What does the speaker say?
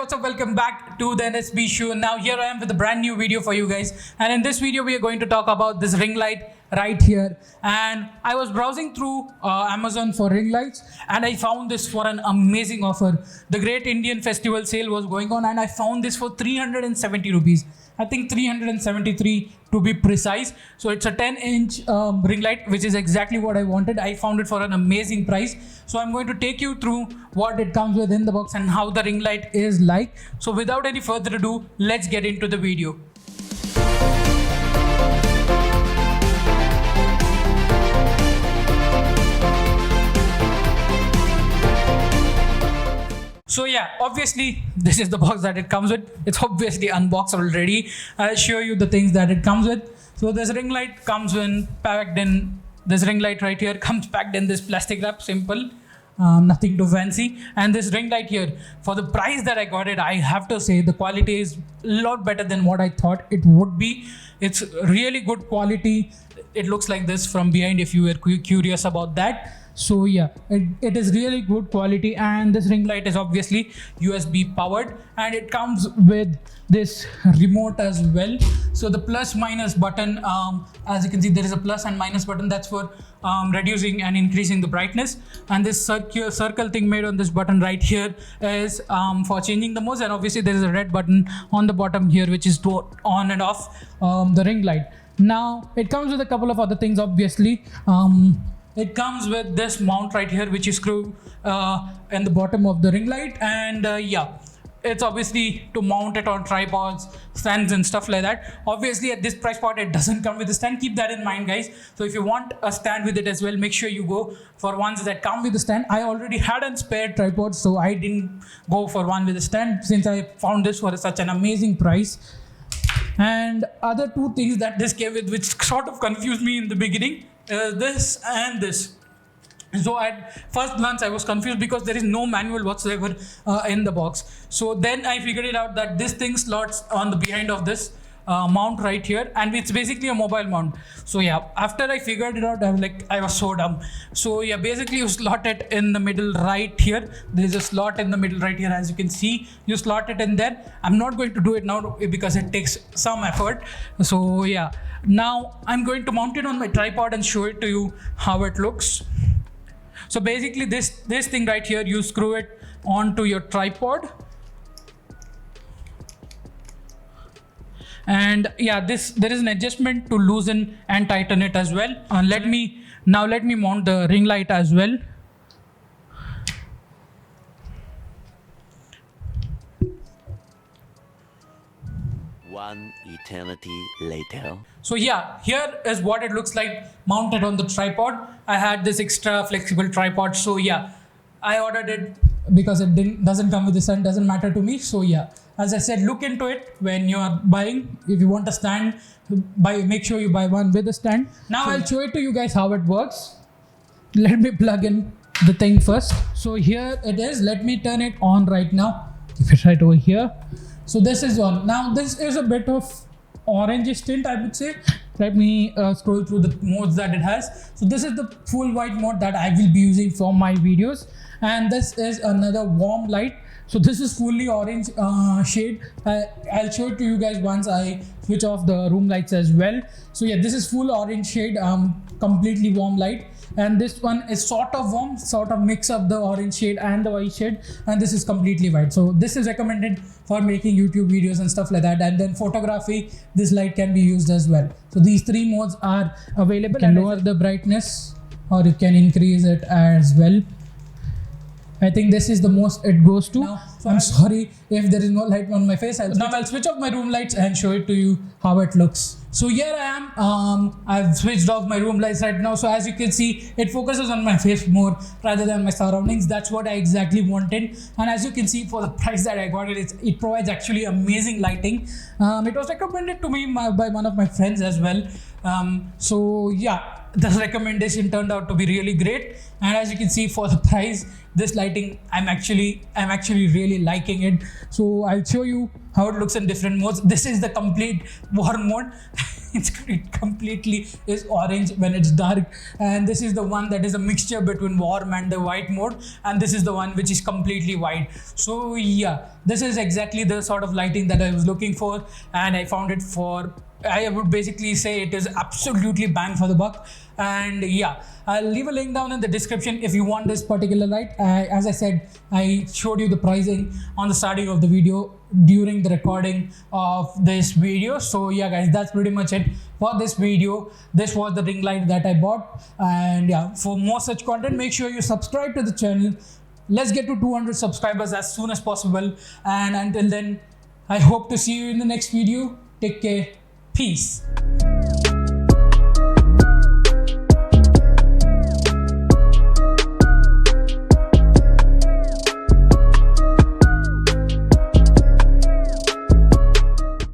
what's up? Welcome back to the NSB show. Now here I am with a brand new video for you guys, and in this video we are going to talk about this ring light right here. And I was browsing through Amazon for ring lights, and I found this for an amazing offer. The Great Indian Festival sale was going on, and I found this for 370 rupees. I think 373 to be precise. So it's a 10-inch ring light, which is exactly what I wanted. I found it for an amazing price. So I'm going to take you through what it comes with in the box and how the ring light is like. So without any further ado, let's get into the video. So yeah, obviously this is the box that it comes with. It's obviously unboxed already. I'll show you the things that it comes with. So this ring light comes in packed in, this ring light right here comes packed in this plastic wrap, simple, nothing too fancy. And this ring light here, for the price that I got it, I have to say the quality is a lot better than what I thought it would be. It's really good quality. It looks like this from behind if you were curious about that. So yeah, it is really good quality, and this ring light is obviously USB powered, and it comes with this remote as well. So the plus minus button, as you can see, there is a plus and minus button. That's for reducing and increasing the brightness, and this circle thing made on this button right here is for changing the modes. And obviously there is a red button on the bottom here which is to on and off the ring light. Now it comes with a couple of other things, obviously. It comes with this mount right here, which you screw in the bottom of the ring light, and yeah, it's obviously to mount it on tripods, stands and stuff like that. Obviously at this price point it doesn't come with a stand. Keep that in mind, guys. So if you want a stand with it as well, make sure you go for ones that come with a stand. I already had a spare tripod, so I didn't go for one with a stand since I found this for such an amazing price. And other two things that this came with, which sort of confused me in the beginning, this and this. So at first glance I was confused because there is no manual whatsoever in the box. So then I figured it out that this thing slots on the behind of this mount right here, and it's basically a mobile mount. So yeah, after I figured it out, I was so dumb. So yeah, basically you slot it in the middle right here. There is a slot in the middle right here, as you can see. You slot it in there. I'm not going to do it now because it takes some effort. So yeah, now I'm going to mount it on my tripod and show it to you how it looks. So basically this thing right here, you screw it onto your tripod. And yeah, there is an adjustment to loosen and tighten it as well. Let me mount the ring light as well. One eternity later. So yeah, here is what it looks like mounted on the tripod. I had this extra flexible tripod, so yeah, I ordered it because it doesn't come with the stand. Doesn't matter to me. So yeah, as I said, look into it when you are buying. If you want a stand, make sure you buy one with a stand. Now I'll show it to you guys how it works. Let me plug in the thing first. So here it is. Let me turn it on right now. Keep it right over here. So this is on. Now this is a bit of orange tint, I would say. Let me scroll through the modes that it has. So this is the full white mode that I will be using for my videos, and this is another warm light. So this is fully orange shade. I'll show it to you guys once I switch off the room lights as well. So yeah, this is full orange shade, completely warm light. And this one is sort of warm, sort of mix up the orange shade and the white shade, and this is completely white. So this is recommended for making YouTube videos and stuff like that. And then photography, this light can be used as well. So these three modes are available. You can lower the brightness or you can increase it as well. I think this is the most it goes to. Now, so I'm sorry if there is no light on my face. I'll switch off my room lights and show it to you how it looks. So here I am. I've switched off my room lights right now. So as you can see, it focuses on my face more rather than my surroundings. That's what I exactly wanted. And as you can see, for the price that I got it provides actually amazing lighting. It was recommended to me by one of my friends as well. So yeah, the recommendation turned out to be really great. And as you can see, for the price, this lighting, I'm actually really liking it. So I'll show you how it looks in different modes. This is the complete war mode. It completely is orange when it's dark, and this is the one that is a mixture between warm and the white mode, and this is the one which is completely white. So yeah, this is exactly the sort of lighting that I was looking for, and I found it for, I would basically say it is absolutely bang for the buck. And yeah, I'll leave a link down in the description if you want this particular light. As I said, I showed you the pricing on the starting of the video during the recording of this video. So yeah guys, that's pretty much it for this video. This was the ring light that I bought, and yeah, for more such content, make sure you subscribe to the channel. Let's get to 200 subscribers as soon as possible, and until then, I hope to see you in the next video. Take care. Peace.